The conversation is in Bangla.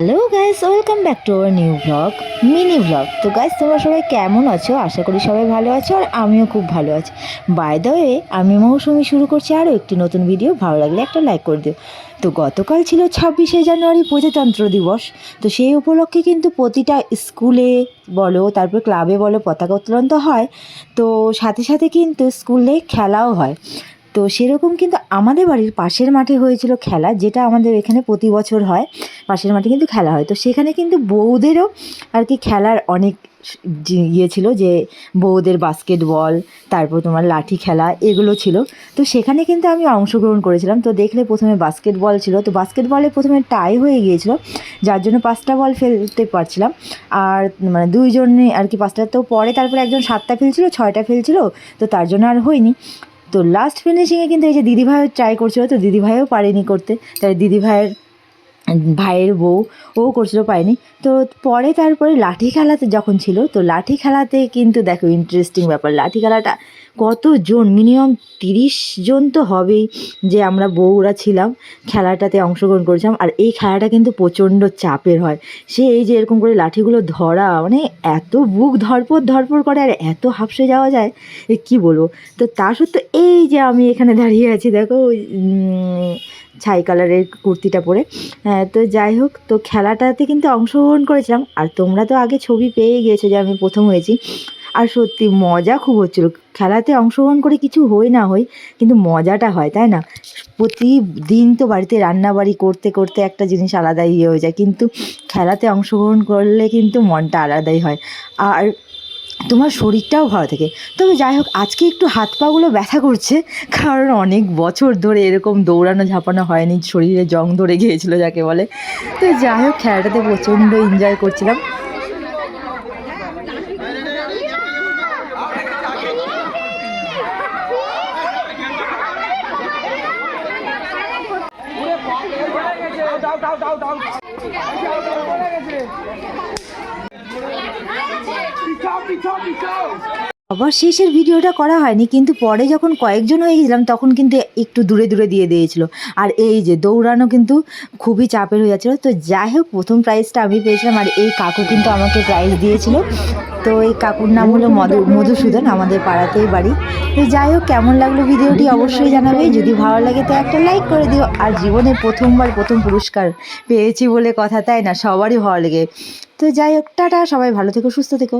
Hello guys, welcome back to our new blog, mini blog. তো গাইস, তোমরা সবাই কেমন আছো? আশা করি সবাই ভালো আছো, আর আমিও খুব ভালো আছি। বাই দ্য ওয়ে, আমি মৌসুমি শুরু করছি আরও একটি নতুন ভিডিও। ভালো লাগলে একটা লাইক করে দিও। তো গতকাল ছিল 26শে জানুয়ারি, প্রজাতন্ত্র দিবস। তো সেই উপলক্ষে কিন্তু প্রতিটা স্কুলে বলো, তারপর ক্লাবে বলো, পতাকা উত্তোলন তো হয়। তো সাথে সাথে কিন্তু স্কুলে খেলাও হয়। তো সেরকম কিন্তু আমাদের বাড়ির পাশের মাঠে হয়েছিল খেলা, যেটা আমাদের এখানে প্রতি বছর হয়। পাশের মাঠে কিন্তু খেলা হয়, তো সেখানে কিন্তু বউদেরও আর কি খেলার অনেক ইয়ে ছিল, যে বউদের বাস্কেটবল, তারপর তোমার লাঠি খেলা, এগুলো ছিল। তো সেখানে কিন্তু আমি অংশগ্রহণ করেছিলাম। তো দেখলে প্রথমে বাস্কেটবল ছিল, তো বাস্কেটবলে প্রথমে টাই হয়ে গিয়েছিল, যার জন্য 5টা বল ফেলতে পারছিলাম। আর মানে দুইজনে আর কি 5টা, তো পরে তারপরে একজন 7টা ফেলছিল, 6টা ফেলছিল, তো তার জন্য আর হয়নি। তো লাস্ট ফিনিশিংয়ে কিন্তু এই যে দিদিভাইও ট্রাই করছিল, তো দিদিভাইও পারেনি করতে। তাই ভাইয়ের বউ ও করছিল, পায়নি। তো পরে তারপরে লাঠি খেলাতে যখন ছিল, তো লাঠি খেলাতে কিন্তু দেখো ইন্টারেস্টিং ব্যাপার, লাঠি খেলাটা কতজন, মিনিমাম 30 জন তো হবেই, যে আমরা বউরা ছিলাম, খেলাটাতে অংশগ্রহণ করেছিলাম। আর এই খেলাটা কিন্তু প্রচণ্ড চাপের হয়। সে এই যে এরকম করে লাঠিগুলো ধরা, মানে এত বুক ধরপড় করে, আর এত হাঁপসে যাওয়া যায়, কী বলবো। তো তা সত্ত্বেও এই যে আমি এখানে দাঁড়িয়ে আছি দেখো, ছাই কালারের কুর্তিটা পরে। হ্যাঁ, তো যাই হোক, তো খেলাটাতে কিন্তু অংশগ্রহণ করেছিলাম। আর তোমরা তো আগে ছবি পেয়ে গিয়েছো যে আমি প্রথম হয়েছি। আর সত্যি মজা খুব হচ্ছিলো। খেলাতে অংশগ্রহণ করে কিছু হই না হই, কিন্তু মজাটা হয়, তাই না? প্রতিদিন তো বাড়িতে রান্নাবাড়ি করতে করতে একটা জিনিস আলাদাই ইয়ে হয়ে যায়, কিন্তু খেলাতে অংশগ্রহণ করলে কিন্তু মনটা আলাদাই হয়, আর তোমার শরীরটাও ভালো থাকে। তবে যাই হোক, আজকে একটু হাত পাগুলো ব্যথা করছে, কারণ অনেক বছর ধরে এরকম দৌড়ানো ঝাঁপানো হয়নি, শরীরে জং ধরে গিয়েছিলো যাকে বলে। তো যাই হোক, খেলাটাতে প্রচণ্ড এনজয় করছিলাম। আবার শেষের ভিডিওটা করা হয়নি, কিন্তু পরে যখন কয়েকজন হয়ে গেছিলাম, তখন কিন্তু একটু দূরে দূরে দিয়ে দিয়েছিল। আর এই যে দৌড়ানো কিন্তু খুবই চাপের হয়ে যাচ্ছিলো। তো যাই হোক, প্রথম প্রাইজটা আমি পেয়েছিলাম, আর এই কাকু কিন্তু আমাকে প্রাইজ দিয়েছিল। তো এই কাকুর নাম হলো মধুসূদন, আমাদের পাড়াতেই বাড়ি। তো যাই হোক, কেমন লাগলো ভিডিওটি অবশ্যই জানাবে। যদি ভালো লাগে তো একটা লাইক করে দিও। আর জীবনে প্রথমবার প্রথম পুরস্কার পেয়েছি বলে কথা, তাই না? সবারই ভালো লাগে। তো যাই হোক, টাটা, সবাই ভালো থেকো, সুস্থ থেকো।